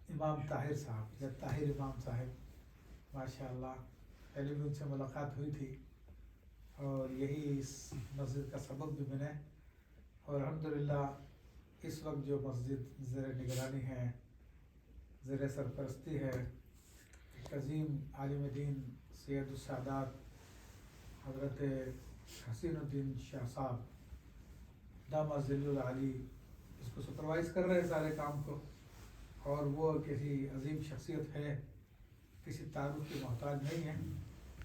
امام طاہر صاحب یا طاہر امام صاحب، ماشاء اللہ پہلے بھی ان سے ملاقات ہوئی تھی اور یہی اس مسجد کا سبب بھی بنے، اور الحمدللہ اس وقت جو مسجد زیر نگرانی ہے، زیر سرپرستی ہے ایک عظیم عالم دین سید السادات حضرت حسین الدین شاہ صاحب دامت ظل العالی، اس کو سپروائز کر رہے ہیں سارے کام کو، اور وہ کسی عظیم شخصیت ہے، کسی تعارف کی محتاج نہیں ہے۔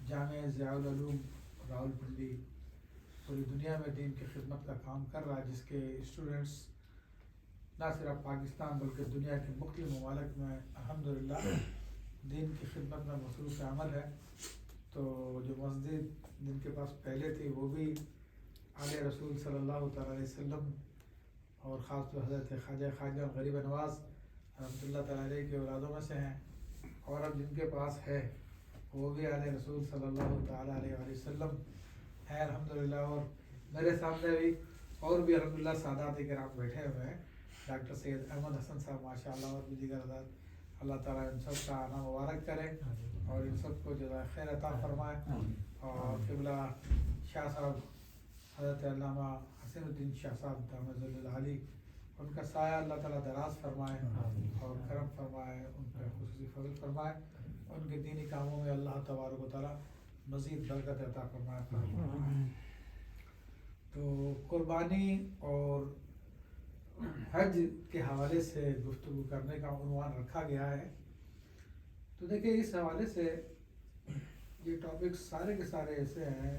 جامعہ ضیاء العلوم راولپنڈی پوری دنیا میں دین کی خدمت کا کام کر رہا ہے، جس کے اسٹوڈنٹس نہ صرف پاکستان بلکہ دنیا کے مختلف ممالک میں الحمدللہ دین کی خدمت میں مصروف عمل ہے۔ تو جو مسجد جن کے پاس پہلے تھی وہ بھی آل رسول صلی اللہ تعالیٰ علیہ وسلم اور خاص طور حضرت خواجہ غریب نواز رحمۃ اللہ تعالیٰ علیہ کے اولادوں میں سے ہیں، اور اب جن کے پاس ہے وہ بھی آل رسول صلی اللہ تعالیٰ علیہ وسلم ہے الحمدللہ۔ اور میرے سامنے بھی اور بھی الحمدللہ سادات کرام بیٹھے ہوئے ہیں، ڈاکٹر سید احمد حسن صاحب ماشاء اللہ، اور بھی دیگر حضرات، اللہ تعالیٰ ان سب کا آنا مبارک کرے اور ان سب کو جزائے خیر عطا فرمائے، اور قبلہ شاہ صاحب حضرت علامہ حسین الدین شاہ صاحب دامت ظل العالی، ان کا سایہ اللہ تعالیٰ دراز فرمائے اور کرم فرمائے، ان پہ خصوصی فضل فرمائے، ان کے دینی کاموں میں اللہ تبارک و تعالیٰ مزید برکت عطا فرمائے۔ تو قربانی اور حج کے حوالے سے گفتگو کرنے کا عنوان رکھا گیا ہے۔ تو دیکھیں اس حوالے سے یہ ٹاپکس سارے کے سارے ایسے ہیں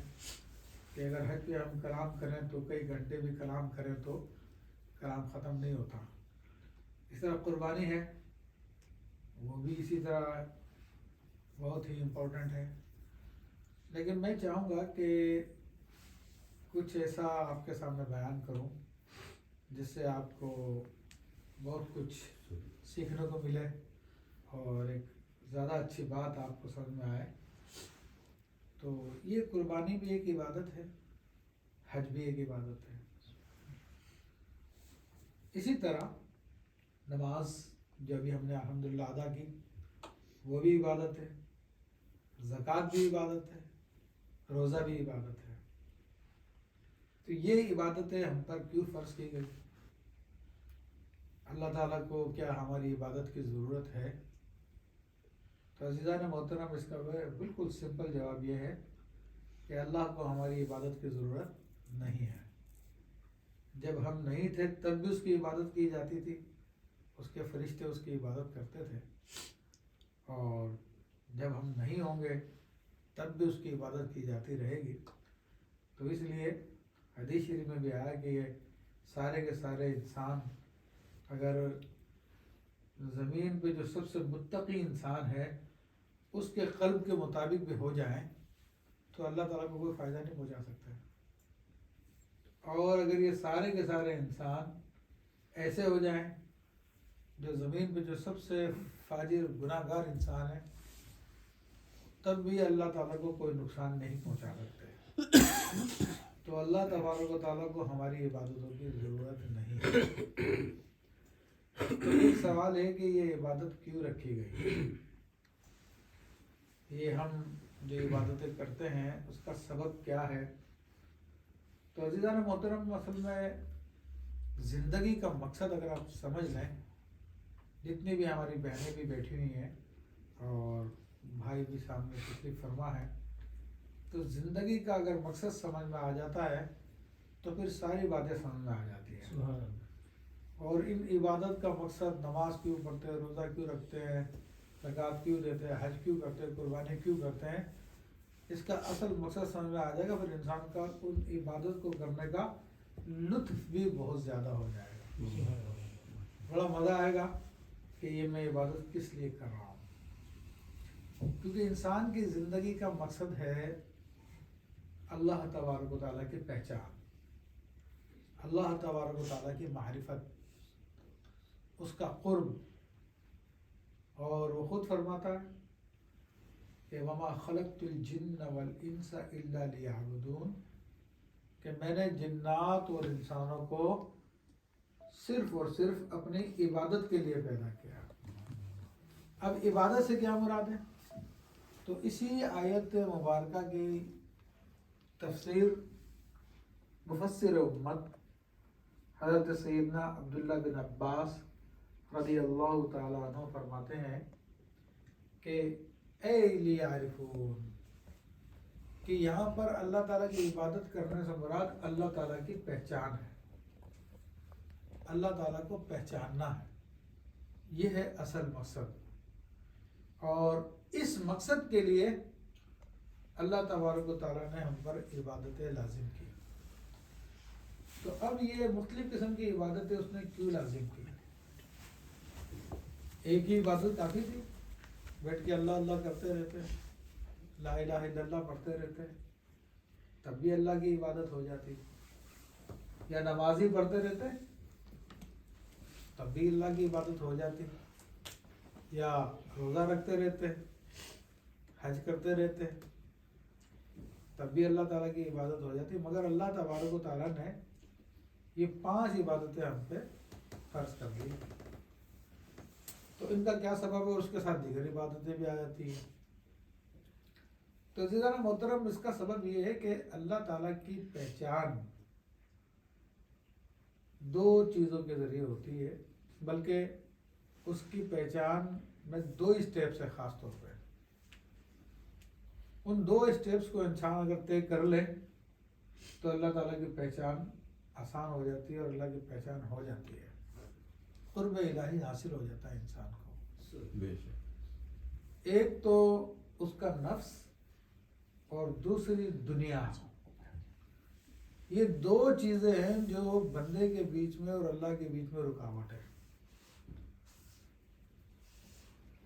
کہ اگر حج پہ ہم کلام کریں تو کئی گھنٹے بھی کلام کریں تو کلام ختم نہیں ہوتا۔ اس طرح قربانی ہے، وہ بھی اسی طرح بہت ہی امپورٹنٹ ہے، لیکن میں چاہوں گا کہ کچھ ایسا آپ کے سامنے بیان کروں جس سے آپ کو بہت کچھ سیکھنے کو ملے اور ایک زیادہ اچھی بات آپ کو سمجھ میں آئے۔ تو یہ قربانی بھی ایک عبادت ہے، حج بھی ایک عبادت ہے۔ اسی طرح نماز جو ابھی ہم نے الحمدللہ ادا کی وہ بھی عبادت ہے، زکوٰۃ بھی عبادت ہے، روزہ بھی عبادت ہے۔ تو یہ عبادتیں ہم پر کیوں فرض کی گئی؟ اللہ تعالیٰ کو کیا ہماری عبادت کی ضرورت ہے؟ تو عزیزان محترم، اس کا بالکل سمپل جواب یہ ہے کہ اللہ کو ہماری عبادت کی ضرورت نہیں ہے۔ جب ہم نہیں تھے تب بھی اس کی عبادت کی جاتی تھی، اس کے فرشتے اس کی عبادت کرتے تھے، اور جب ہم نہیں ہوں گے تب بھی اس کی عبادت کی جاتی رہے گی۔ تو اس لیے حدیث شریف میں بھی آیا کہ یہ سارے کے سارے انسان اگر زمین پہ جو سب سے متقی انسان ہے اس کے قلب کے مطابق بھی ہو جائیں تو اللہ تعالیٰ کو کوئی فائدہ نہیں پہنچا سکتا ہے، اور اگر یہ سارے کے سارے انسان ایسے ہو جائیں جو زمین پہ جو سب سے فاجر گناہ گار انسان ہے تب بھی اللہ تعالیٰ کو کوئی نقصان نہیں پہنچا سکتے۔ تو اللہ تبارک و تعالیٰ کو ہماری عبادتوں کی ضرورت نہیں ہے۔ تو ایک سوال ہے کہ یہ عبادت کیوں رکھی گئی؟ یہ ہم جو عبادتیں کرتے ہیں اس کا سبب کیا ہے؟ تو عزیزان محترم، اصل میں زندگی کا مقصد اگر آپ سمجھ لیں، جتنی بھی ہماری بہنیں بھی بیٹھی ہوئی ہیں اور بھائی بھی سامنے تشریف فرما ہے، تو زندگی کا اگر مقصد سمجھ میں آ جاتا ہے تو پھر ساری باتیں سمجھ میں آ جاتی ہیں۔ اور ان عبادت کا مقصد نماز کیوں پڑھتے ہیں، روزہ کیوں رکھتے ہیں، زکوٰۃ کیوں دیتے ہیں، حج کیوں کرتے ہیں، قربانی کیوں کرتے ہیں، اس کا اصل مقصد سمجھ میں آ جائے گا، پھر انسان کا ان عبادت کو کرنے کا لطف بھی بہت زیادہ ہو جائے گا، بڑا مزہ آئے گا کہ یہ میں عبادت کس لیے کر رہا ہوں۔ کیونکہ انسان کی زندگی کا مقصد ہے اللہ تبارک و تعالیٰ کی پہچان، اللہ تبارک و تعالیٰ کی معرفت، اس کا قرب۔ اور وہ خود فرماتا ہے کہ وما خلقت الجن والانس الا لیعبدون، کہ میں نے جنات اور انسانوں کو صرف اور صرف اپنی عبادت کے لیے پیدا کیا۔ اب عبادت سے کیا مراد ہے؟ تو اسی آیت مبارکہ کی تفسیر مفسر امت حضرت سیدنا عبداللہ بن عباس رضی اللہ تعالیٰ عنہ فرماتے ہیں کہ اے لیعرفون، کہ یہاں پر اللہ تعالیٰ کی عبادت کرنے سے مراد اللہ تعالیٰ کی پہچان ہے، اللہ تعالیٰ کو پہچاننا ہے، یہ ہے اصل مقصد۔ اور اس مقصد کے لیے اللہ تبارک و تعالیٰ نے ہم پر عبادتیں لازم کی۔ تو اب یہ مختلف قسم کی عبادتیں اس نے کیوں لازم کی؟ ایک ہی عبادت کافی تھی؟ بیٹھ کے اللہ اللہ کرتے رہتے، لا الہ الا اللہ پڑھتے رہتے، تب بھی اللہ کی عبادت ہو جاتی، یا نمازی پڑھتے رہتے تب بھی اللہ کی عبادت ہو جاتی، یا روزہ رکھتے رہتے، حج کرتے رہتے، تب بھی اللہ تعالیٰ کی عبادت ہو جاتی۔ مگر اللہ تبارک و تعالیٰ نے یہ 5 عبادتیں ہم پہ فرض کر دی، تو ان کا کیا سبب ہے؟ اور اس کے ساتھ دیگر عبادتیں بھی آ جاتی ہیں۔ تو عزیزان محترم، اس کا سبب یہ ہے کہ اللہ تعالیٰ کی پہچان 2 چیزوں کے ذریعے ہوتی ہے، بلکہ اس کی پہچان میں 2 اسٹیپس ہے خاص طور پہ۔ ان 2 اسٹیپس کو انسان اگر طے کر لے تو اللہ تعالیٰ کی پہچان آسان ہو جاتی ہے، اور اللہ کی پہچان ہو جاتی ہے، قرب الہی حاصل ہو جاتا ہے انسان کو۔ ایک تو اس کا نفس، اور دوسری دنیا۔ یہ 2 چیزیں ہیں جو بندے کے بیچ میں اور اللہ کے بیچ میں رکاوٹ ہے،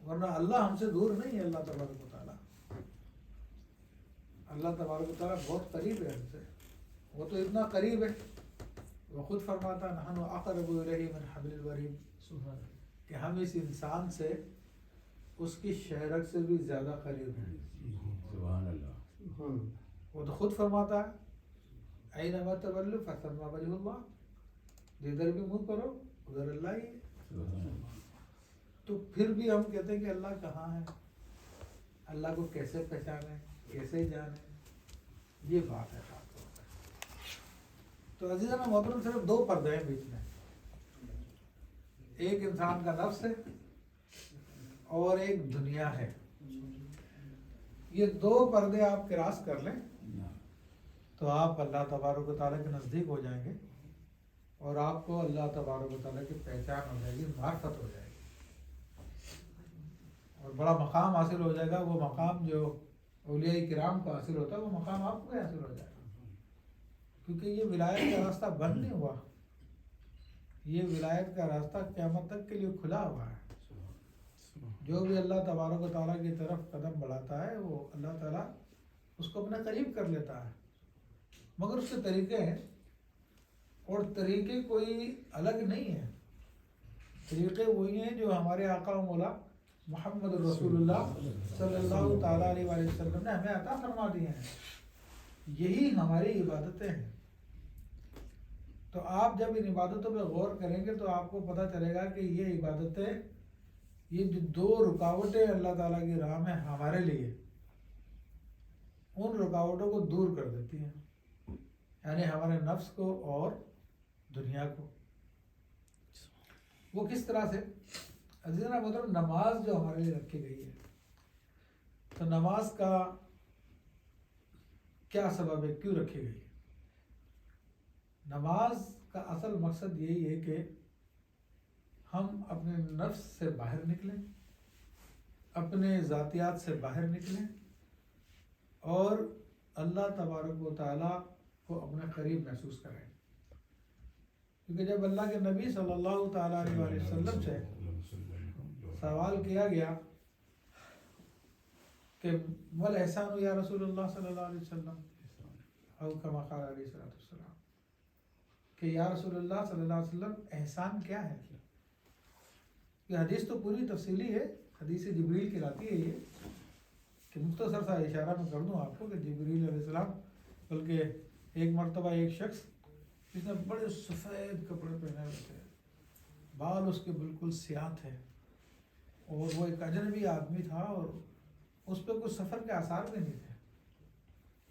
ورنہ اللہ ہم سے دور نہیں ہے۔ اللہ تبارک و تعالیٰ، اللہ تبارک و تعالیٰ بہت قریب ہے ہم سے، وہ تو اتنا قریب ہے، وہ خود فرماتا نحن اقرب الیہ من حبل الورید، کہ ہم اس انسان سے اس کی شہرک سے بھی زیادہ قریب ہیں۔ سبحان اللہ۔ وہ تو خود فرماتا ہے اینما تولوا فثم وجہ اللہ، جدھر بھی منہ کرو ادھر اللہ ہی ہے۔ تو پھر بھی ہم کہتے ہیں کہ اللہ کہاں ہے، اللہ کو کیسے پہچانے، کیسے جانے، یہ بات ہے خاص طور پر۔ تو عزیزان محترم، صرف 2 پردے ہیں بیچ میں، ایک انسان کا نفس ہے اور ایک دنیا ہے۔ یہ 2 پردے آپ کراس کر لیں تو آپ اللہ تبارک و تعالیٰ کے نزدیک ہو جائیں گے، اور آپ کو اللہ تبارک و تعالیٰ کی پہچان ہو جائے گی، معرفت ہو جائے گی، اور بڑا مقام حاصل ہو جائے گا۔ وہ مقام جو اولیاء کرام کو حاصل ہوتا ہے، وہ مقام آپ کو حاصل ہو جائے گا، کیونکہ یہ ولایت کا راستہ بند نہیں ہوا، یہ ولایت کا راستہ قیامت تک کے لیے کھلا ہوا ہے۔ جو بھی اللہ تبارک و تعالیٰ کی طرف قدم بڑھاتا ہے، وہ اللہ تعالیٰ اس کو اپنے قریب کر لیتا ہے، مگر اس کے طریقے ہیں، اور طریقے کوئی الگ نہیں ہیں، طریقے وہی ہیں جو ہمارے آقا و مولا محمد رسول اللہ صلی اللہ تعالیٰ علیہ وآلہ وسلم نے ہمیں عطا فرما دیے ہیں، یہی ہماری عبادتیں ہیں۔ تو آپ جب ان عبادتوں پہ غور کریں گے تو آپ کو پتہ چلے گا کہ یہ عبادتیں، یہ جو 2 رکاوٹیں اللہ تعالیٰ کی راہ میں ہمارے لیے، ان رکاوٹوں کو دور کر دیتی ہیں، یعنی ہمارے نفس کو اور دنیا کو۔ وہ کس طرح سے؟ عزیزنا محترم، نماز جو ہمارے لیے رکھی گئی ہے، تو نماز کا کیا سبب ہے، کیوں رکھی گئی؟ نماز کا اصل مقصد یہی ہے کہ ہم اپنے نفس سے باہر نکلیں، اپنے ذاتیات سے باہر نکلیں، اور اللہ تبارک و تعالیٰ کو اپنے قریب محسوس کریں۔ کیونکہ جب اللہ کے نبی صلی اللہ تعالیٰ علیہ وآلہ وسلم سے سوال کیا گیا کہ مل احسان یا رسول اللہ صلی اللہ علیہ وسلم، او کما قال علیہ السلام، کہ یا رسول اللہ صلی اللہ علیہ وسلم احسان کیا ہے؟ یہ حدیث تو پوری تفصیلی ہے، حدیث جبریل کہلاتی ہے یہ، کہ مختصر سا اشارہ میں کر دوں آپ کو کہ جبریل علیہ السلام، بلکہ ایک مرتبہ ایک شخص جس نے بڑے سفید کپڑے پہنے ہوئے تھے، بال اس کے بالکل سیاہ تھے، اور وہ ایک اجنبی آدمی تھا اور اس پہ کوئی سفر کے آثار بھی نہیں تھے،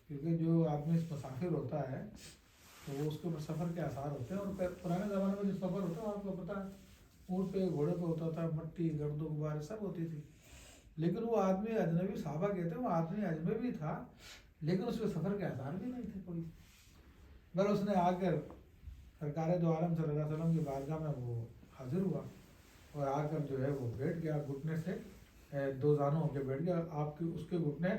کیونکہ جو آدمی مسافر ہوتا ہے تو وہ اس کے اوپر سفر کے آثار ہوتے ہیں، اور پرانے زمانے میں جو سفر ہوتا ہے آپ کو پتہ ہے اونٹ پہ گھوڑے پہ ہوتا تھا، مٹی گرد و غبار سب ہوتی تھی، لیکن وہ آدمی اجنبی، صحابہ کہتے ہیں وہ آدمی اجنبی تھا لیکن اس پہ سفر کے آثار بھی نہیں تھے کوئی، بل اس نے آ کر سرکار دو عالم صلی اللہ علیہ وسلم کی بارگاہ میں وہ حاضر ہوا اور آ کر جو ہے وہ بیٹھ گیا، گھٹنے سے دو زانوں ہو کے بیٹھ گیا، آپ کی اس کے گھٹنے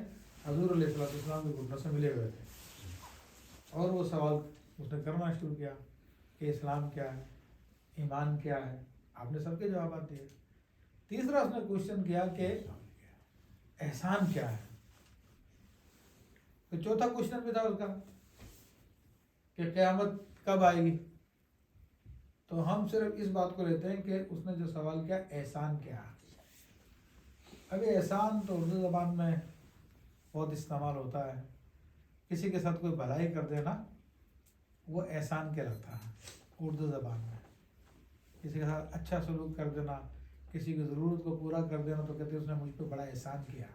حضور علیہ السلام کے گھٹنوں سے ملے ہوئے تھے، اور وہ سوال اس نے کرنا شروع کیا کہ اسلام کیا ہے، ایمان کیا ہے، آپ نے سب کے جوابات دیے۔ تیسرا اس نے کوشچن کیا کہ احسان کیا ہے، تو چوتھا کوشچن بھی تھا اس کا کہ قیامت کب آئے گی، تو ہم صرف اس بات کو لیتے ہیں کہ اس نے جو سوال کیا احسان کیا ہے۔ ابھی احسان تو اردو زبان میں بہت استعمال ہوتا ہے، کسی کے ساتھ کوئی بھلائی کر دینا وہ احسان کہلاتا ہے اردو زبان میں، کسی کے ساتھ اچھا سلوک کر دینا، کسی کی ضرورت کو پورا کر دینا تو کہتے ہیں اس نے مجھ پہ بڑا احسان کیا۔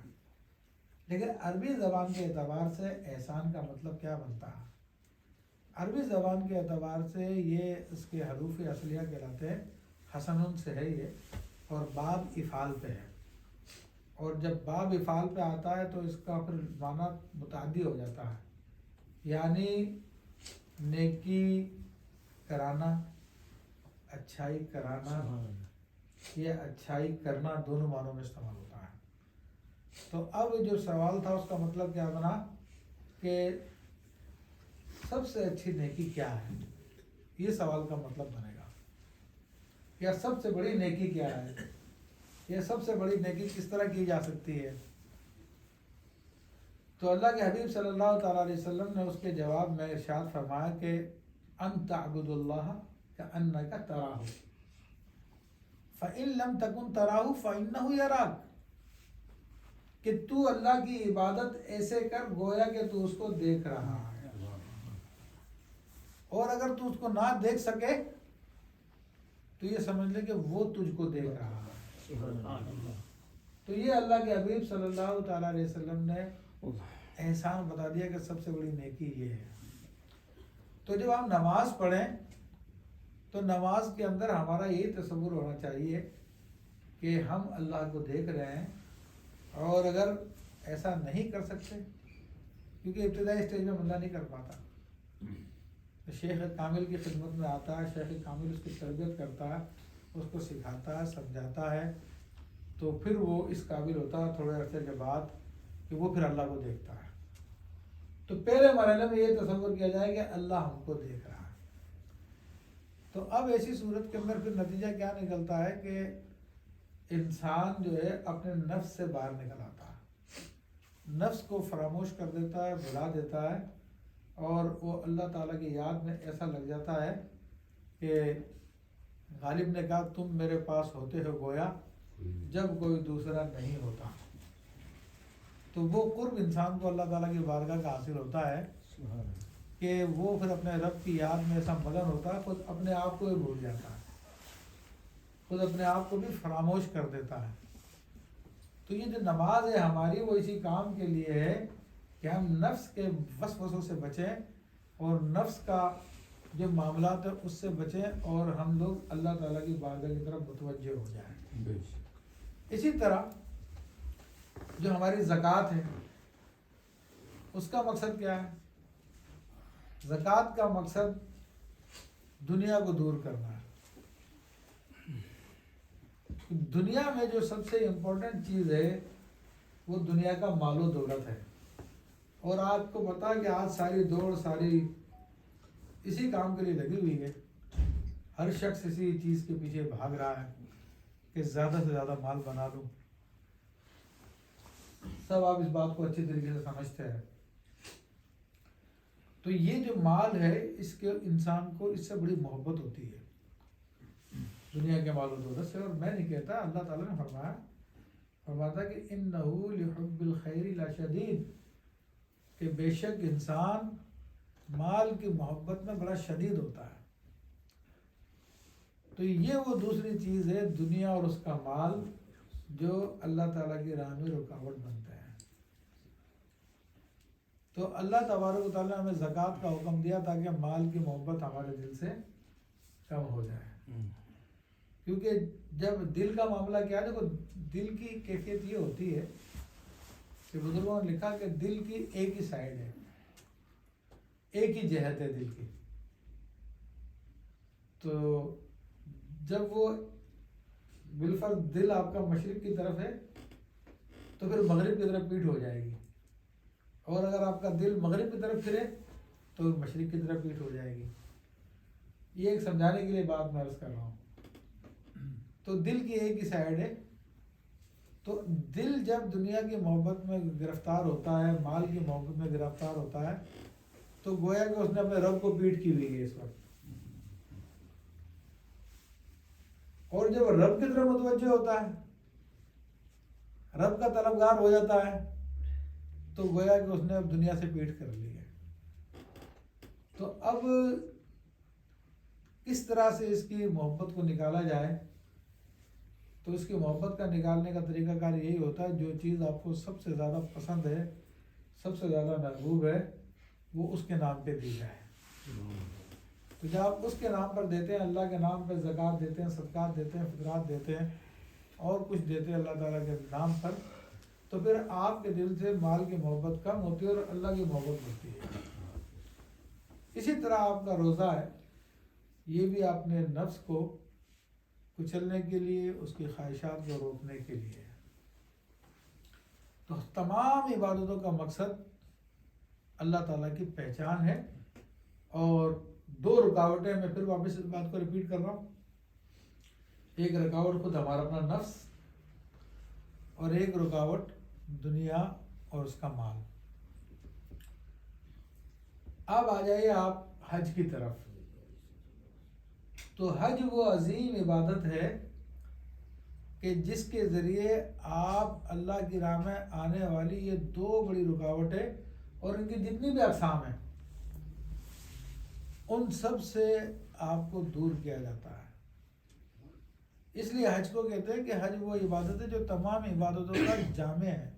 لیکن عربی زبان کے اعتبار سے احسان کا مطلب کیا بنتا ہے؟ عربی زبان کے اعتبار سے یہ اس کے حروف اصلیہ کہلاتے ہیں، حسن سے ہے یہ، اور باب افعال پہ ہے، اور جب باب افعال پہ آتا ہے تو اس کا پھر معنی متعدی ہو جاتا ہے، یعنی نیکی کرانا، اچھائی کرانا یا اچھائی کرنا دونوں معنوں میں استعمال ہوتا ہے۔ تو اب جو سوال تھا اس کا مطلب کیا بنا کہ سب سے اچھی نیکی کیا ہے، یہ سوال کا مطلب بنے گا، یا سب سے بڑی نیکی کیا ہے، یہ سب سے بڑی نیکی کس طرح کی جا سکتی ہے۔ تو اللہ کے حبیب صلی اللہ تعالیٰ علیہ وسلم نے اس کے جواب میں ارشاد فرمایا کہ ان تعبد اللہ کأنک تراہ فإن لم تکن تراہ فإنہ یراک، کہ تو اللہ کی عبادت ایسے کر گویا کہ تو اس کو دیکھ رہا ہے، اور اگر تو اس کو نہ دیکھ سکے تو یہ سمجھ لے کہ وہ تجھ کو دیکھ رہا ہے۔ تو یہ اللہ کے حبیب صلی اللہ تعالیٰ علیہ وسلم نے احسان بتا دیا کہ سب سے بڑی نیکی یہ ہے۔ تو جب ہم نماز پڑھیں تو نماز کے اندر ہمارا یہی تصور ہونا چاہیے کہ ہم اللہ کو دیکھ رہے ہیں، اور اگر ایسا نہیں کر سکتے کیونکہ ابتدائی اسٹیج میں بندہ نہیں کر پاتا، تو شیخ کامل کی خدمت میں آتا ہے، شیخ کامل اس کی تربیت کرتا ہے، اس کو سکھاتا ہے، سمجھاتا ہے، تو پھر وہ اس قابل ہوتا ہے تھوڑے عرصے کے بعد کہ وہ پھر اللہ کو دیکھتا ہے۔ تو پہلے مرحلے میں یہ تصور کیا جائے کہ اللہ ہم کو دیکھ رہا ہے۔ تو اب ایسی صورت کے اندر پھر نتیجہ کیا نکلتا ہے کہ انسان جو ہے اپنے نفس سے باہر نکل آتا ہے، نفس کو فراموش کر دیتا ہے، بھلا دیتا ہے، اور وہ اللہ تعالیٰ کی یاد میں ایسا لگ جاتا ہے کہ غالب نے کہا تم میرے پاس ہوتے ہو گویا جب کوئی دوسرا نہیں ہوتا۔ تو وہ قرب انسان کو اللہ تعالیٰ کی بارگاہ کا حاصل ہوتا ہے کہ وہ پھر اپنے رب کی یاد میں ایسا مگن ہوتا ہے، خود اپنے آپ کو بھی بھول جاتا ہے، خود اپنے آپ کو بھی فراموش کر دیتا ہے۔ تو یہ جو نماز ہے ہماری وہ اسی کام کے لیے ہے کہ ہم نفس کے وسوسوں سے بچیں اور نفس کا جو معاملات ہے اس سے بچیں، اور ہم لوگ اللہ تعالیٰ کی بارگاہ کی طرف متوجہ ہو جائیں۔ اسی طرح جو ہماری زکوٰۃ ہے اس کا مقصد کیا ہے؟ زکوٰۃ کا مقصد دنیا کو دور کرنا ہے۔ دنیا میں جو سب سے امپورٹنٹ چیز ہے وہ دنیا کا مال و دولت ہے، اور آپ کو پتا ہے کہ آج ساری دوڑ ساری اسی کام کے لیے لگی ہوئی ہے، ہر شخص اسی چیز کے پیچھے بھاگ رہا ہے کہ زیادہ سے زیادہ مال بنا لوں۔ سب آپ اس بات کو اچھی طریقے سے سمجھتے ہیں۔ تو یہ جو مال ہے اس کے انسان کو اس سے بڑی محبت ہوتی ہے دنیا کے مال و دولت سے، اور میں نہیں کہتا، اللہ تعالیٰ نے فرماتا کہ انہ لحب الخیر لشدید، کہ بے شک انسان مال کی محبت میں بڑا شدید ہوتا ہے۔ تو یہ وہ دوسری چیز ہے دنیا اور اس کا مال جو اللہ تعالیٰ کی راہ میں رکاوٹ بنتے ہیں. تو اللہ تبارک و تعالیٰ نے ہمیں زکوٰۃ کا حکم دیا تاکہ مال کی محبت ہمارے دل سے کم ہو جائے. کیونکہ جب دل کا معاملہ کیا ہے، دیکھو دل کی کیفیت یہ ہوتی ہے کہ بزرگوں نے لکھا کہ دل کی ایک ہی سائڈ ہے، ایک ہی جہت ہے دل کی. تو جب وہ بالفرض دل آپ کا مشرق کی طرف ہے تو پھر مغرب کی طرف پیٹھ ہو جائے گی، اور اگر آپ کا دل مغرب کی طرف پھرے تو مشرق کی طرف پیٹھ ہو جائے گی. یہ ایک سمجھانے کے لیے بات میں عرض کر رہا ہوں. تو دل کی ایک ہی سائڈ ہے. تو دل جب دنیا کی محبت میں گرفتار ہوتا ہے، مال کی محبت میں گرفتار ہوتا ہے، تو گویا کہ اس نے اپنے رب کو پیٹھ کی ہوئی ہے اس وقت. اور جب رب کی طرف متوجہ ہوتا ہے، رب کا طلبگار ہو جاتا ہے، تو گویا کہ اس نے اب دنیا سے پیٹھ کر لی ہے. تو اب کس طرح سے اس کی محبت کو نکالا جائے؟ تو اس کی محبت کا نکالنے کا طریقہ کار یہی ہوتا ہے، جو چیز آپ کو سب سے زیادہ پسند ہے، سب سے زیادہ محبوب ہے، وہ اس کے نام پہ دی جائے. تو جب آپ اس کے نام پر دیتے ہیں، اللہ کے نام پہ زکوٰۃ دیتے ہیں، صدقات دیتے ہیں، فطرات دیتے ہیں، اور کچھ دیتے ہیں اللہ تعالیٰ کے نام پر، تو پھر آپ کے دل سے مال کی محبت کم ہوتی ہے اور اللہ کی محبت ہوتی ہے. اسی طرح آپ کا روزہ ہے، یہ بھی اپنے نفس کو کچلنے کے لیے، اس کی خواہشات کو روکنے کے لیے ہے. تو تمام عبادتوں کا مقصد اللہ تعالیٰ کی پہچان ہے. اور دو رکاوٹیں، میں پھر واپس اس بات کو ریپیٹ کر رہا ہوں. ایک رکاوٹ خود ہمارا اپنا نفس، اور ایک رکاوٹ دنیا اور اس کا مال. اب آ جائیے آپ حج کی طرف. تو حج وہ عظیم عبادت ہے کہ جس کے ذریعے آپ اللہ کی راہ میں آنے والی یہ دو بڑی رکاوٹیں اور ان کی جتنی بھی اقسام ہیں، ان سب سے آپ کو دور کیا جاتا ہے. اس لیے حج کو کہتے ہیں کہ حج وہ عبادت ہے جو تمام عبادتوں کا جامع ہے،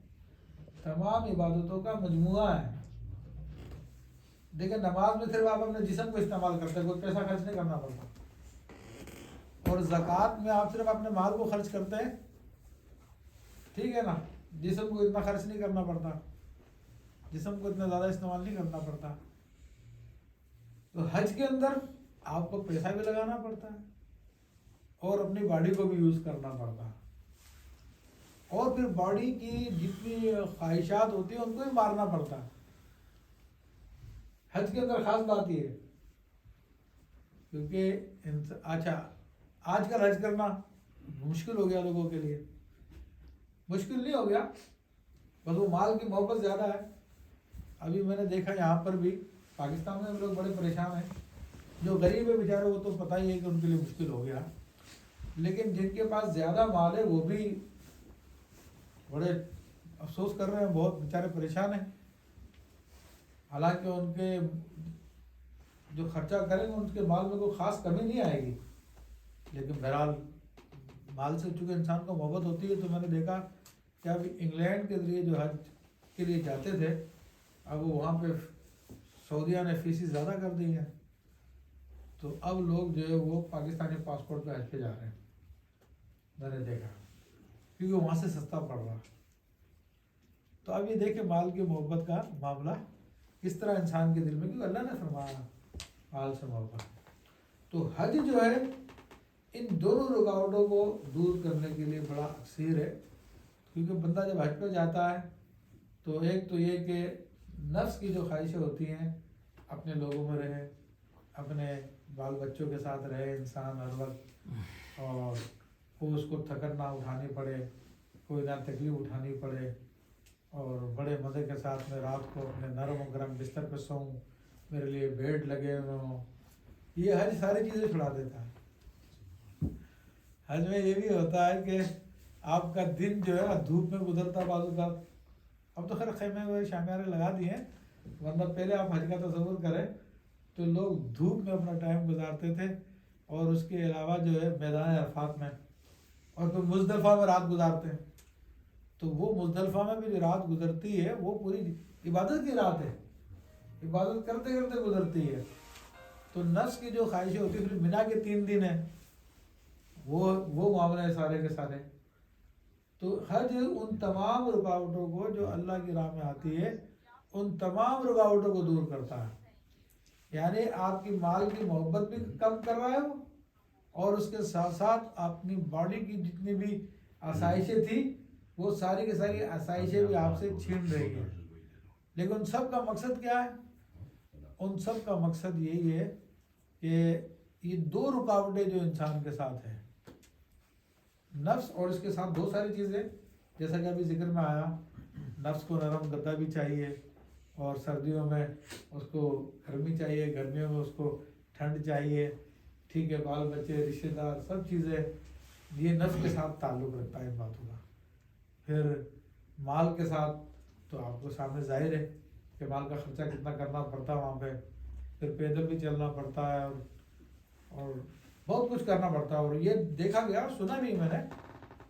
تمام عبادتوں کا مجموعہ ہے. دیکھیں نماز میں صرف آپ اپنے جسم کو استعمال کرتے ہیں، کوئی پیسہ خرچ نہیں کرنا پڑتا. اور زکوٰۃ میں آپ صرف اپنے مال کو خرچ کرتے ہیں، ٹھیک ہے نا، جسم کو اتنا خرچ نہیں کرنا پڑتا، جسم کو اتنا زیادہ استعمال نہیں کرنا پڑتا. تو حج کے اندر آپ کو پیسہ بھی لگانا پڑتا ہے اور اپنی باڈی کو بھی یوز کرنا پڑتا ہے، اور پھر باڈی کی جتنی خواہشات ہوتی ہیں ان کو بھی مارنا پڑتا ہے. حج کے اندر خاص بات یہ ہے، کیونکہ اچھا آج کل حج کرنا مشکل ہو گیا لوگوں کے لیے. مشکل نہیں ہو گیا، بس وہ مال کی محبت زیادہ ہے. ابھی میں نے دیکھا یہاں پر بھی پاکستان میں لوگ بڑے پریشان ہیں. جو غریب ہے بیچارے وہ تو پتہ ہی ہے کہ ان کے لیے مشکل ہو گیا، لیکن جن کے پاس زیادہ مال ہے وہ بھی بڑے افسوس کر رہے ہیں، بہت بیچارے پریشان ہیں. حالانکہ ان کے جو خرچہ کریں گے ان کے مال میں کوئی خاص کمی نہیں آئے گی، لیکن بہرحال مال سے چونکہ انسان کو محبت ہوتی ہے. تو میں نے دیکھا کہ اب انگلینڈ کے ذریعے جو حج کے لیے جاتے تھے، اب وہ وہاں پہ سعودیہ نے فیسیں زیادہ کر دی ہیں، تو اب لوگ جو ہے وہ پاکستانی پاسپورٹ پہ حج پہ جا رہے ہیں. میں نے دیکھا کیونکہ وہاں سے سستا پڑ رہا. تو اب یہ دیکھیں مال کی محبت کا معاملہ کس طرح انسان کے دل میں، کیونکہ اللہ نے فرمایا مال سے محبت. تو حج جو ہے ان دونوں رکاوٹوں کو دور کرنے کے لیے بڑا اکثیر ہے. کیونکہ بندہ جب حج پہ جاتا ہے تو ایک تو یہ کہ نفس کی جو خواہشیں ہوتی ہیں، اپنے لوگوں میں رہے، اپنے بال بچوں کے ساتھ رہے انسان ہر وقت، اور کوئی اس کو تھکن نہ اٹھانی پڑے، کوئی نہ تکلیف اٹھانی پڑے، اور بڑے مزے کے ساتھ میں رات کو اپنے نرم و گرم بستر پہ سوؤں، میرے لیے بیڈ لگے ہوئے ہوں. یہ حج ساری چیزیں چھڑا دیتا ہے. حج میں یہ بھی ہوتا ہے کہ آپ کا دن جو ہے دھوپ میں گزرتا بازو کا. اب تو خیر خیمے ہوئے شامیارے لگا دیے ہیں، ورنہ پہلے آپ حج کا تصور کریں تو لوگ دھوپ میں اپنا ٹائم گزارتے تھے. اور اس کے علاوہ جو ہے میدان عرفات میں، اور پھر مزدلفہ میں رات گزارتے ہیں. تو وہ مزدلفہ میں بھی جو رات گزرتی ہے وہ پوری عبادت کی رات ہے، عبادت کرتے کرتے گزرتی ہے. تو نفس کی جو خواہشیں ہوتی ہیں پھر منا کے 3 دن ہیں، وہ معاملے ہیں سارے کے سارے. تو حج ان تمام رکاوٹوں کو جو اللہ کی راہ میں آتی ہے ان تمام رکاوٹوں کو دور کرتا ہے. یعنی آپ کی مال کی محبت بھی کم کر رہا ہے وہ، اور اس کے ساتھ ساتھ اپنی باڈی کی جتنی بھی آسائشیں تھیں وہ ساری کی ساری آسائشیں بھی آپ سے چھین رہی ہیں. لیکن ان سب کا مقصد کیا ہے؟ ان سب کا مقصد یہی ہے کہ یہ 2 رکاوٹیں جو انسان کے ساتھ ہیں، نفس اور اس کے ساتھ 2 ساری چیزیں، جیسا کہ ابھی ذکر میں آیا، نفس کو نرم گدا بھی چاہیے، اور سردیوں میں اس کو گرمی چاہیے، گرمیوں میں اس کو ٹھنڈ چاہیے، ٹھیک ہے، بال بچے رشتے دار سب چیزیں، یہ نفس کے ساتھ تعلق رکھتا ہے ان باتوں کا. پھر مال کے ساتھ تو آپ کو سامنے ظاہر ہے کہ مال کا خرچہ کتنا کرنا پڑتا ہے وہاں پہ، پھر پیدل بھی چلنا پڑتا ہے اور بہت کچھ کرنا پڑتا ہے. اور یہ دیکھا گیا، سنا بھی میں نے،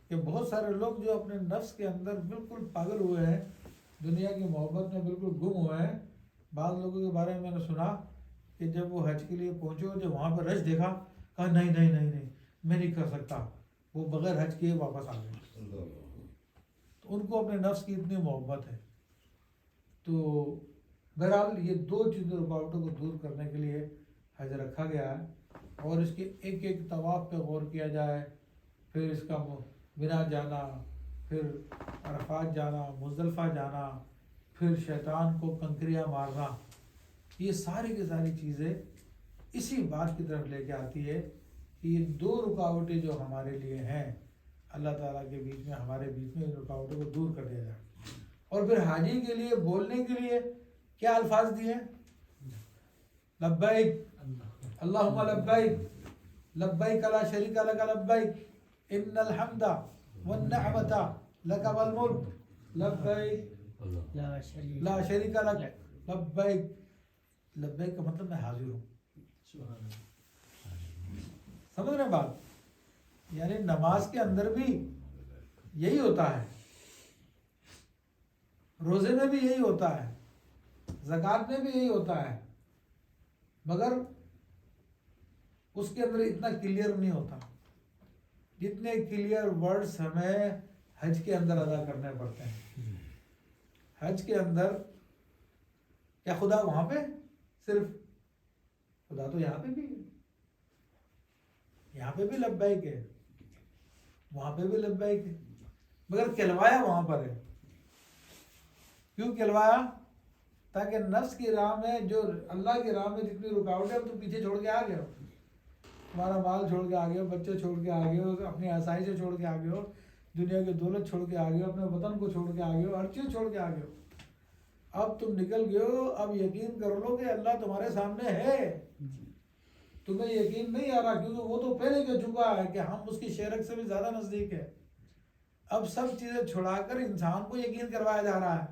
کہ بہت سارے لوگ جو اپنے نفس کے اندر بالکل پاگل ہوئے ہیں، دنیا کی محبت میں بالکل گم ہوئے ہیں. بعض لوگوں کے بارے میں نے سنا کہ جب وہ حج کے لیے پہنچے، جب وہاں پہ رش دیکھا، کہا نہیں نہیں نہیں نہیں میں نہیں کر سکتا، وہ بغیر حج کیے واپس آ گئے. تو ان کو اپنے نفس کی اتنی محبت ہے. تو بہرحال یہ 2 چیزوں رکاوٹوں کو دور کرنے کے لیے حج رکھا گیا ہے، اور اس کے ایک ایک طواف پہ غور کیا جائے، پھر اس کا منا جانا، پھر عرفات جانا، مزدلفہ جانا، پھر شیطان کو کنکریاں مارنا، یہ ساری کی ساری چیزیں اسی بات کی طرف لے کے آتی ہے کہ یہ 2 رکاوٹیں جو ہمارے لیے ہیں اللہ تعالیٰ کے بیچ میں، ہمارے بیچ میں، ان رکاوٹوں کو دور کر دیا جائے. اور پھر حاجی کے لیے بولنے کے لیے کیا الفاظ دیے ہیں؟ لبیک اللہم لبیک لبیک لا شریک لک لبیک ان الحمد والنعمت لک والملک لبیک لا شریک لک لبیک. لبیک کا مطلب میں حاضر ہوں. سمجھ رہے بات؟ یعنی نماز کے اندر بھی یہی ہوتا ہے، روزے میں بھی یہی ہوتا ہے، زکوٰۃ میں بھی یہی ہوتا ہے، مگر اس کے اندر اتنا کلیئر نہیں ہوتا جتنے کلیئر ورڈز ہمیں حج کے اندر ادا کرنے پڑتے ہیں. حج کے اندر کیا خدا وہاں پہ صرف، خدا تو یہاں پہ بھی ہے، یہاں پہ بھی لبیک ہے، وہاں پہ بھی لبیک ہے، مگر کہلوایا وہاں پر ہے. کیوں کہلوایا؟ تاکہ نفس کی راہ میں، جو اللہ کی راہ میں جتنی رکاوٹ ہے تو پیچھے چھوڑ کے آ گئے ہو، تمہارا مال چھوڑ کے آ گئے ہو، بچے چھوڑ کے آ گئے ہو، اپنی آسائشیں چھوڑ کے آ گئے ہو، دنیا کی دولت چھوڑ کے آ گئے ہو، اپنے وطن کو چھوڑ کے آ گئے ہو، ہر چیز چھوڑ کے آ گئے ہو. اب تم نکل گئے ہو، اب یقین کر لو کہ اللہ تمہارے سامنے ہے. تمہیں یقین نہیں آ رہا کیونکہ وہ تو پہلے کہہ چکا ہے کہ ہم اس کی شرک سے بھی زیادہ نزدیک ہے. اب سب چیزیں چھڑا کر انسان کو یقین کروایا جا رہا ہے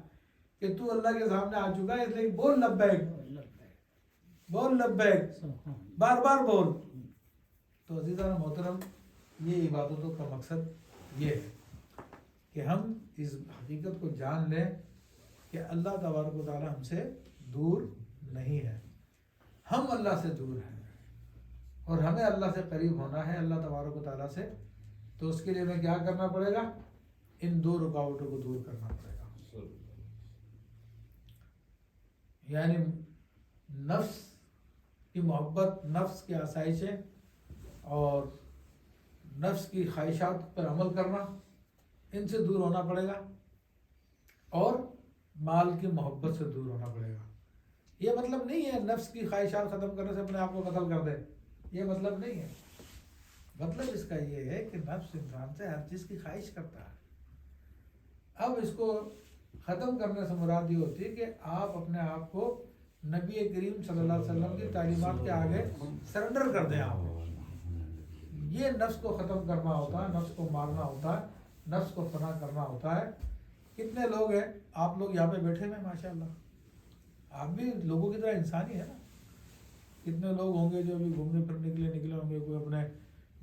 کہ تو اللہ کے سامنے آ چکا ہے، اس لیے بول لبیک، بول لبیک، بار بار بول. تو عزیزان محترم، یہ عبادتوں کا مقصد یہ ہے کہ ہم اس حقیقت کو جان لیں کہ اللہ تبارک و تعالی ہم سے دور نہیں ہے، ہم اللہ سے دور ہیں، اور ہمیں اللہ سے قریب ہونا ہے، اللہ تبارک و تعالیٰ سے. تو اس کے لیے ہمیں کیا کرنا پڑے گا؟ ان 2 رکاوٹوں کو دور کرنا پڑے گا. یعنی نفس کی محبت، نفس کی آسائشیں اور نفس کی خواہشات پر عمل کرنا، ان سے دور ہونا پڑے گا، اور مال کی محبت سے دور ہونا پڑے گا. یہ مطلب نہیں ہے نفس کی خواہشات ختم کرنے سے اپنے آپ کو قتل کر دے، یہ مطلب نہیں ہے. مطلب اس کا یہ ہے کہ نفس انسان سے ہر چیز کی خواہش کرتا ہے. اب اس کو ختم کرنے سے مراد یہ ہوتی ہے کہ آپ اپنے آپ کو نبی کریم صلی اللہ علیہ وسلم کی تعلیمات کے آگے سرنڈر کر دیں. آپ یہ نفس کو ختم کرنا ہوتا ہے، نفس کو مارنا ہوتا ہے، نفس کو فنا کرنا ہوتا ہے. کتنے لوگ ہیں، آپ لوگ یہاں پہ بیٹھے ہوئے ماشاءاللہ، آپ بھی لوگوں کی طرح انسان ہی ہے نا. کتنے لوگ ہوں گے جو بھی گھومنے پھرنے کے لیے نکلے ہوں گے، کوئی اپنے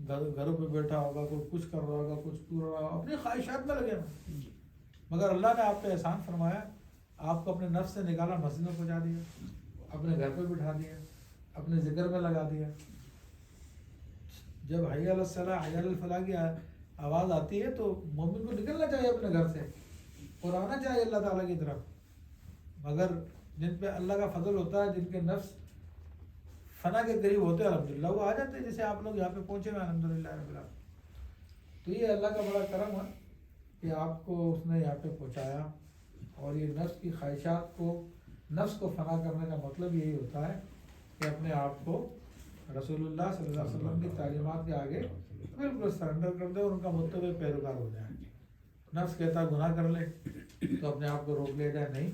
گھروں پہ بیٹھا ہوگا، کوئی کچھ کر رہا ہوگا، کچھ کر رہا ہوگا، اپنی خواہشات میں لگے ہوئے. مگر اللہ نے آپ پہ احسان فرمایا، آپ کو اپنے نفس سے نکالا، مسجد میں پہنچا دیا، اپنے گھر پہ بٹھا دیا، اپنے ذکر میں لگا دیا۔ جب حی علی الصلاۃ حی علی الفلاح کی آواز آتی ہے تو مومن کو نکلنا چاہیے اپنے گھر سے اور آنا چاہیے اللہ تعالیٰ کی طرف۔ مگر جن پہ اللہ کا فضل ہوتا ہے، جن کے نفس فنا کے قریب ہوتے ہیں، الحمدللہ وہ آ جاتے ہیں، جیسے آپ لوگ یہاں پہ پہنچے ہوئے الحمدللہ رب العالمین۔ تو یہ اللہ کا بڑا کرم ہے کہ آپ کو اس نے یہاں پہ پہنچایا۔ اور یہ نفس کی خواہشات کو، نفس کو فنا کرنے کا مطلب یہی ہوتا ہے کہ اپنے آپ کو رسول اللہ صلی اللہ علیہ وسلم کی تعلیمات کے آگے بالکل سرنڈر کر دے اور ان کا متبع پیروکار ہو جائے۔ نفس کہتا گناہ کر لے تو اپنے آپ کو روک لیا جائے، نہیں،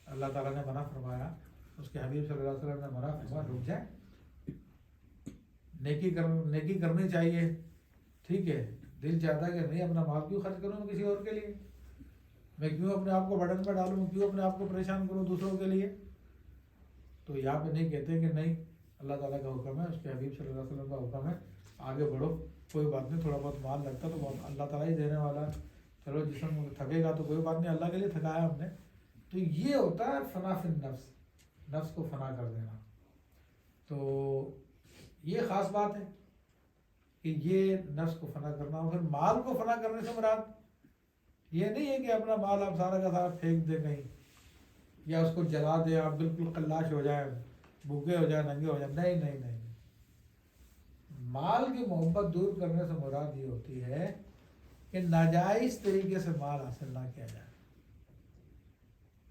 اللہ تعالیٰ نے منع فرمایا، اس کے حبیب صلی اللہ علیہ وسلم نے منع فرمایا، رک جائے، نیکی کرنی چاہیے، ٹھیک ہے، دل چاہتا ہے کہ نہیں اپنا مال کیوں خرچ کروں میں کسی اور کے لیے، میں کیوں اپنے آپ کو برڈن میں ڈالوں، کیوں اپنے آپ کو پریشان کروں دوسروں کے لیے۔ تو یہاں پہ نہیں کہتے کہ نہیں، اللہ تعالیٰ کا حکم ہے، اس کے حبیب صلی اللہ علیہ وسلم کا حکم ہے، آگے بڑھو، کوئی بات نہیں، تھوڑا بہت مال لگتا تو اللہ تعالیٰ ہی دینے والا ہے، چلو جسم تھکے گا تو کوئی بات نہیں، اللہ کے لیے تھکایا ہم نے۔ تو یہ ہوتا ہے فنا فی النفس، نفس کو فنا کر دینا۔ تو یہ خاص بات ہے کہ یہ نفس کو فنا کرنا۔ اور پھر مال کو فنا کرنے سے مراد یہ نہیں ہے کہ اپنا مال آپ سارا کا سارا پھینک دیں کہیں، یا اس کو جلا دیں، آپ بالکل قلاش ہو جائیں، بھوکے ہو جائیں، ننگے ہو جائیں، نہیں نہیں نہیں۔ مال کی محبت دور کرنے سے مراد یہ ہوتی ہے کہ ناجائز طریقے سے مال حاصل نہ کیا جائے۔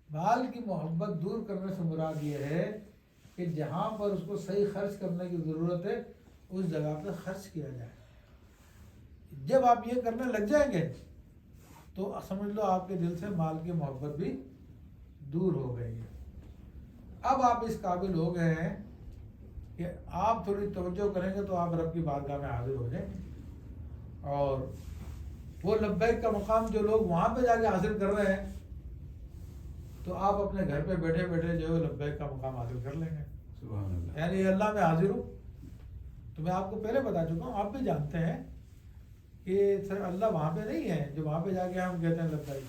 مال کی محبت دور کرنے سے مراد یہ ہے کہ جہاں پر اس کو صحیح خرچ کرنے کی ضرورت ہے اس جگہ پہ خرچ کیا جائے۔ جب آپ یہ کرنے لگ جائیں گے تو سمجھ لو آپ کے دل سے مال کی محبت بھی دور ہو گئی ہے۔ اب آپ اس قابل ہو گئے ہیں کہ آپ تھوڑی توجہ کریں گے تو آپ رب کی بارگاہ میں حاضر ہو جائیں گے، اور وہ لبیک کا مقام جو لوگ وہاں پہ جا کے حاصل کر رہے ہیں تو آپ اپنے گھر پہ بیٹھے بیٹھے جو ہے لبیک کا مقام حاصل کر لیں گے۔ سبحان اللہ۔ یعنی اللہ میں حاضر ہوں، تو میں آپ کو پہلے بتا چکا ہوں، آپ بھی جانتے ہیں کہ سر اللہ وہاں پہ نہیں ہے جو وہاں پہ جا کے ہم کہتے ہیں لبیک۔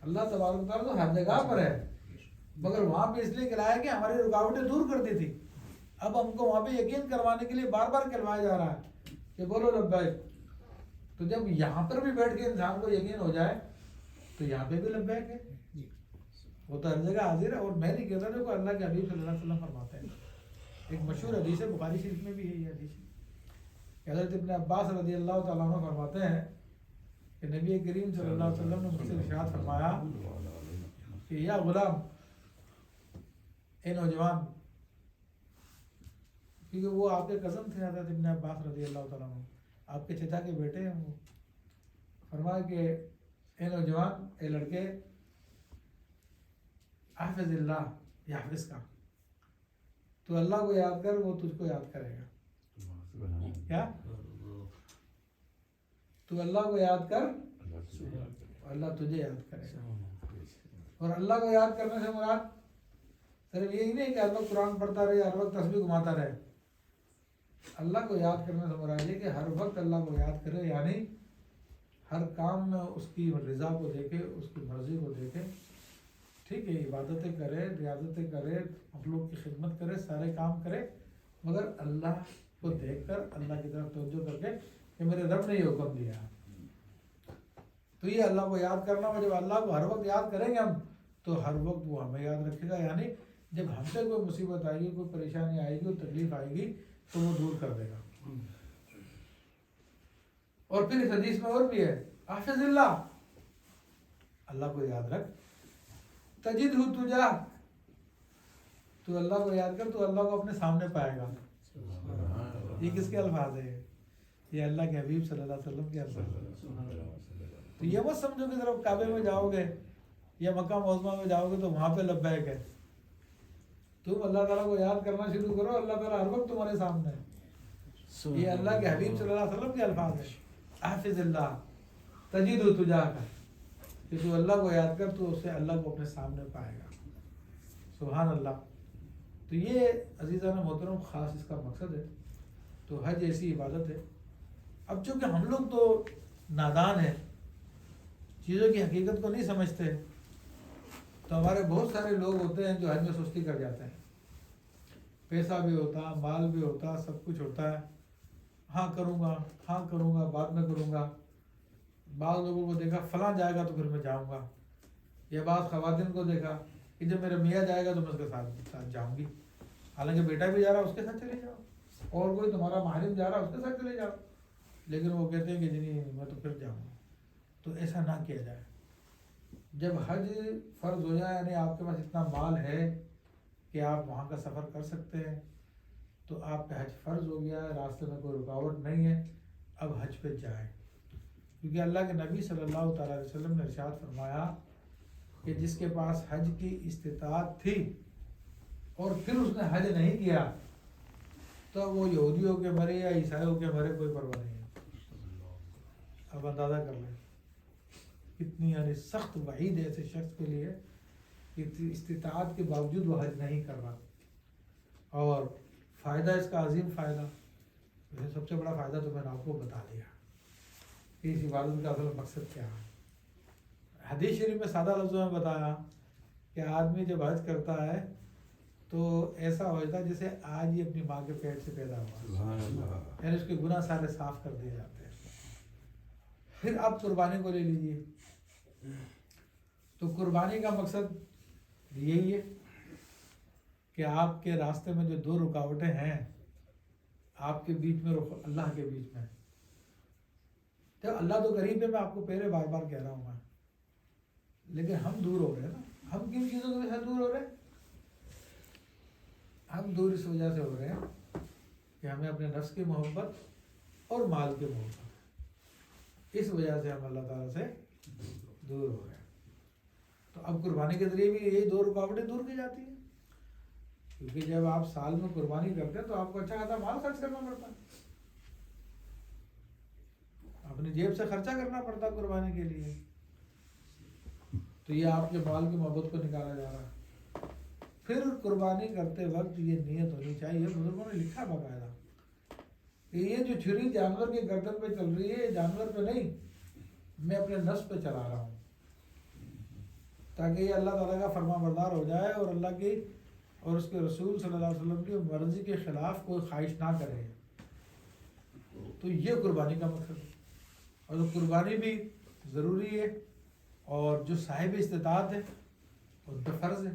اللہ تبارک و تعالیٰ تو ہر جگہ پر ہے، مگر وہاں پہ اس لیے کہلایا کہ ہماری رکاوٹیں دور کر دی تھی۔ اب ہم کو وہاں پہ یقین کروانے کے لیے بار بار کہلوایا جا رہا ہے کہ بولو لبیک۔ تو جب یہاں پر بھی بیٹھ کے انسان کو یقین ہو جائے تو یہاں پہ بھی لبیک ہے، وہ تو ہر جگہ حاضر ہے۔ اور میں نہیں کہتا جو کہ اللہ کے حبیب صلی اللہ علیہ وسلم فرماتے ہیں، ایک مشہور حدیث ہے، بخاری شریف میں بھی ہے یہ حدیث، کہ حضرت ابن عباس رضی اللہ تعالیٰ عنہ فرماتے ہیں کہ نبی کریم صلی اللہ علیہ وسلم نے مجھ سے ارشاد فرمایا کہ یا غلام، اے نوجوان، کیونکہ وہ آپ کے کزن تھے حضرت ابن عباس رضی اللہ تعالیٰ عنہ، آپ کے چچا کے بیٹے ہیں وہ۔ فرمایا کہ اے نوجوان، اے لڑکے، احفظ اللہ یحفظ کا، تو اللہ کو یاد کر، وہ تجھ کو یاد کرے گا۔ کیا؟ تو اللہ کو یاد کر، اللہ تجھے یاد کرے گا۔ اور اللہ کو یاد کرنے سے مراد صرف یہی نہیں کہ ہر وقت قرآن پڑھتا رہے، ہر وقت تسبیح گھماتا رہے۔ اللہ کو یاد کرنے سے مراد یہ کہ ہر وقت اللہ کو یاد کرے، یعنی ہر کام میں اس کی رضا کو دیکھے، اس کی مرضی کو دیکھے، ٹھیک ہے، عبادتیں کرے، ریاضتیں کرے، مخلوق کی خدمت کرے، سارے کام کرے، مگر اللہ کو دیکھ کر، اللہ کی طرف توجہ کر کے کہ میرے رب نے یہ حکم دیا۔ تو یہ اللہ کو یاد کرنا، اور جب اللہ کو ہر وقت یاد کریں گے ہم تو ہر وقت وہ ہمیں یاد رکھے گا، یعنی جب ہم سے کوئی مصیبت آئے گی، کوئی پریشانی آئے گی، کوئی تکلیف آئے گی تو وہ دور کر دے گا۔ اور پھر اس حدیث میں اور بھی ہے، حافظ اللہ، اللہ کو یاد رکھ، تجدہ تجاہ، تو اللہ کو یاد کر تو اللہ کو اپنے سامنے پائے گا۔ یہ کس کے الفاظ ہے؟ یہ اللہ کے حبیب صلی اللہ علیہ وسلم کے الفاظ۔ تو یہ مت سمجھو کہ صرف کعبے میں جاؤ گے یا مکہ معظمہ میں جاؤ گے تو وہاں پہ لبیک ہے۔ تم اللہ تعالیٰ کو یاد کرنا شروع کرو، اللہ تعالیٰ ہر وقت تمہارے سامنے ہے۔ یہ اللہ کے حبیب صلی اللہ علیہ وسلم کے الفاظ ہیں، حافظ اللہ تجدہ تجاہ کا، کہ تو اللہ کو یاد کر تو اسے اللہ کو اپنے سامنے پائے گا۔ سبحان اللہ۔ تو یہ عزیزان محترم خاص اس کا مقصد ہے۔ تو حج ایسی عبادت ہے۔ اب چونکہ ہم لوگ تو نادان ہیں، چیزوں کی حقیقت کو نہیں سمجھتے. تو ہمارے بہت سارے لوگ ہوتے ہیں جو حج میں سستی کر جاتے ہیں. پیسہ بھی ہوتا، مال بھی ہوتا، سب کچھ ہوتا ہے، ہاں کروں گا بعد میں کروں گا. بعض لوگوں کو دیکھا فلاں جائے گا تو پھر میں جاؤں گا، یا بعض خواتین کو دیکھا کہ جب میرا میاں جائے گا تو میں اس کے ساتھ جاؤں گی. حالانکہ بیٹا بھی جا رہا ہے اس کے ساتھ چلے جاؤ، اور کوئی تمہارا محرم جا رہا ہے اس کے ساتھ چلے جاؤ، لیکن وہ کہتے ہیں کہ جی نہیں میں تو پھر جاؤں گا. تو ایسا نہ کیا جائے. جب حج فرض ہو جائے، یعنی آپ کے پاس اتنا مال ہے کہ آپ وہاں کا سفر کر سکتے ہیں، تو آپ کا حج فرض ہو گیا ہے، راستے میں کوئی رکاوٹ نہیں ہے، اب حج پہ جائیں. کیونکہ اللہ کے نبی صلی اللہ تعالیٰ علیہ وسلم نے ارشاد فرمایا کہ جس کے پاس حج کی استطاعت تھی اور پھر اس نے حج نہیں کیا تو وہ یہودیوں کے مرے یا عیسائیوں کے مرے کوئی پرواہ نہیں ہے. اب اندازہ کر لیں کتنی یعنی سخت وعید ہے ایسے شخص کے لیے کہ استطاعت کے باوجود وہ حج نہیں کر رہا. اور فائدہ اس کا عظیم فائدہ، سب سے بڑا فائدہ تو میں نے آپ کو بتا دیا کہ اس عبادت کا اصل مقصد کیا ہے. حدیث شریف میں سادہ لفظوں میں بتایا کہ آدمی جب حج کرتا ہے تو ایسا ہو جاتا ہے جیسے آج ہی اپنی ماں کے پیٹ سے پیدا ہوا، یعنی اس کے گناہ سارے صاف کر دیے جاتے ہیں. پھر آپ قربانی کو لے لیجیے. تو قربانی کا مقصد یہی ہے کہ آپ کے راستے میں جو دو رکاوٹیں ہیں آپ کے بیچ میں، اللہ کے بیچ میں، تو اللہ تو قریب ہے، میں آپ کو پہلے بار بار کہہ رہا ہوں میں، لیکن ہم دور ہو رہے ہیں نا. ہم کن چیزوں کی وجہ سے دور ہو رہے ہیں؟ ہم دور اس وجہ سے ہو رہے ہیں کہ ہمیں اپنے نفس کی محبت اور مال کی محبت، اس وجہ سے ہم اللہ تعالیٰ سے دور ہو رہے ہیں. تو اب قربانی کے ذریعے بھی یہی دو رکاوٹیں دور کی جاتی ہیں. کیونکہ جب آپ سال میں قربانی کرتے ہیں تو آپ کو اچھا خاصا مال خرچ کرنا پڑتا ہے، اپنی جیب سے خرچہ کرنا پڑتا ہے قربانی کے لیے. تو یہ آپ کے مال کی محبت کو نکالا جا رہا ہے. پھر قربانی کرتے وقت یہ نیت ہونی چاہیے، بزرگوں نے لکھا باقاعدہ کہ یہ جو چھری جانور کی گردن پہ چل رہی ہے، جانور پہ نہیں، میں اپنے نفس پہ چلا رہا ہوں، تاکہ یہ اللہ تعالیٰ کا فرما بردار ہو جائے اور اللہ کی اور اس کے رسول صلی اللہ علیہ وسلم کی مرضی کے خلاف کوئی خواہش نہ کرے. تو یہ قربانی کا مقصد ہے. اور قربانی بھی ضروری ہے، اور جو صاحب استطاعت ہے ان پہ فرض ہے.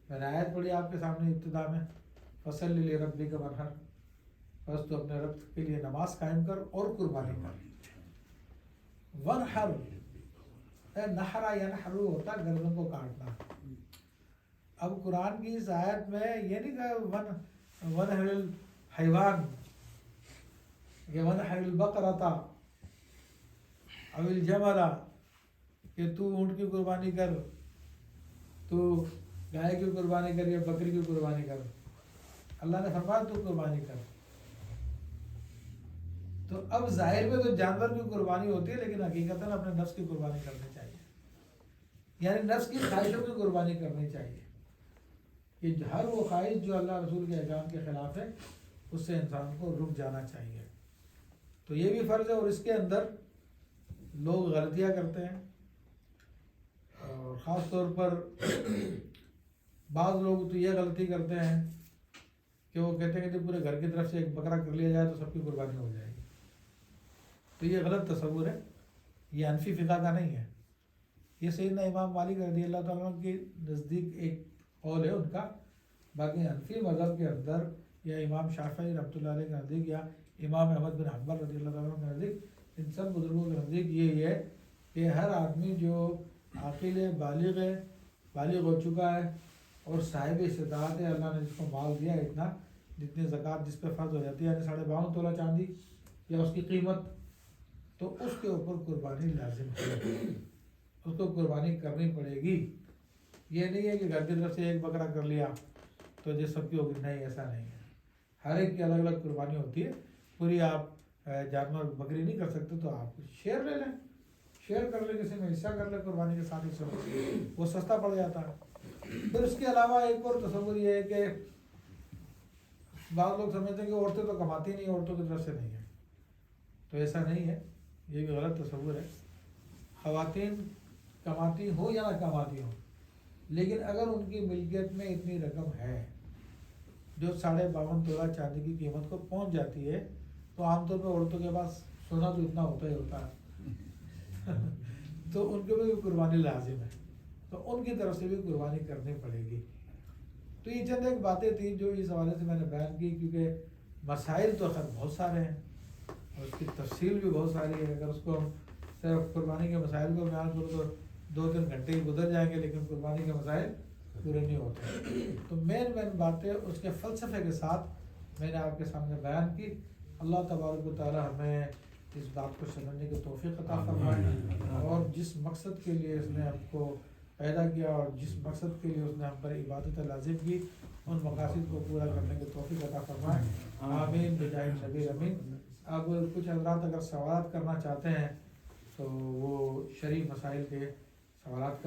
میں نے آیت پڑھی آپ کے سامنے ابتدا میں، فصل لربک وانحر، بس تو اپنے رب کے لیے نماز قائم کر اور قربانی کر. وانحر نحرا ینحرو ہوتا گردن کو کاٹنا. اب قرآن کی اس آیت میں یہ نہیں کہا ونحر الحیوان یا ونحر البقرۃ او الجمل، کہ تو اونٹ کی قربانی کر، تو گائے کی قربانی کر یا بکری کی قربانی کر. اللہ نے فرمایا تو قربانی کر. تو اب ظاہر میں تو جانور کی قربانی ہوتی ہے، لیکن حقیقتاً اپنے نفس کی قربانی کرنی چاہیے، یعنی نفس کی خواہشوں کی قربانی کرنی چاہیے. کہ ہر وہ خواہش جو اللہ رسول کے احکام کے خلاف ہے اس سے انسان کو رک جانا چاہیے. تو یہ بھی فرض ہے. اور اس کے اندر لوگ غلطیاں کرتے ہیں، اور خاص طور پر بعض لوگ تو یہ غلطی کرتے ہیں کہ وہ کہتے ہیں کہ پورے گھر کی طرف سے ایک بکرا کر لیا جائے تو سب کی قربانی ہو جائے گی. تو یہ غلط تصور ہے، یہ حنفی فقہ کا نہیں ہے. یہ سیدنا امام مالک رضی اللہ تعالیٰ عنہ کے نزدیک ایک قول ہے ان کا. باقی حنفی مذہب کے اندر یا امام شافعی رحمۃ اللہ علیہ کے نزدیک یا امام احمد بن حنبل رضی اللہ تعالیٰ عنہ کے نزدیک، ان سب بزرگوں کے نزدیک یہی ہے کہ ہر آدمی جو عاقل ہے، بالغ ہو چکا ہے اور صاحب استطاعت ہے، اللہ نے جس کو مال دیا ہے اتنا جتنی زکوٰۃ جس پہ فرض ہو جاتی ہے، یعنی 52.5 تولہ چاندی یا اس کی قیمت، تو اس کے اوپر قربانی لازم ہے، اس کو قربانی کرنی پڑے گی. یہ نہیں ہے کہ گھر کی طرف سے ایک بکرا کر لیا تو جس سب کی ہوگی، نہیں، ایسا نہیں ہے. ہر ایک کی الگ الگ قربانی ہوتی ہے. پوری آپ جانور بکری نہیں کر سکتے تو آپ شیئر لے لیں، شیئر کر لیں، کسی میں حصہ کر لیں قربانی کے ساتھ، وہ سستا پڑ جاتا ہے. پھر اس کے علاوہ ایک اور تصور یہ ہے کہ بعض لوگ سمجھتے ہیں کہ عورتیں تو کماتی نہیں، عورتوں کی طرف سے نہیں ہے. تو ایسا نہیں ہے، یہ بھی غلط تصور ہے. خواتین کماتی ہوں یا نہ کماتی ہوں، لیکن اگر ان کی ملکیت میں اتنی رقم ہے جو 52.5 تولہ چاندی کی قیمت کو پہنچ جاتی ہے، تو عام طور پہ عورتوں کے پاس سونا تو اتنا ہوتا ہی ہوتا ہے تو ان کے بھی قربانی لازم ہے، تو ان کی طرف سے بھی قربانی کرنی پڑے گی۔ تو یہ چند ایک باتیں تھیں جو اس حوالے سے میں نے بیان کی، کیونکہ مسائل تو خیر بہت سارے ہیں اور اس کی تفصیل بھی بہت ساری ہے۔ اگر اس کو ہم صرف قربانی کے مسائل کو بیان کرو تو 2-3 گھنٹے ہی گزر جائیں گے، لیکن قربانی کے مسائل پورے نہیں ہوتے۔ تو مین باتیں اس کے فلسفے کے ساتھ میں نے آپ کے سامنے بیان کی۔ اللہ تبارک و تعالی ہمیں اس بات کو سمجھنے کی توفیق عطا فرمائے، اور جس مقصد کے لیے اس نے ہم کو پیدا کیا اور جس مقصد کے لیے اس نے ہم پر عبادت لازم کی، ان مقاصد کو پورا کرنے کی توفیق عطا فرمائے، آمین بجاہ نبی امین۔ اب کچھ حضرات اگر سوالات کرنا چاہتے ہیں تو وہ شرعی مسائل کے سوالات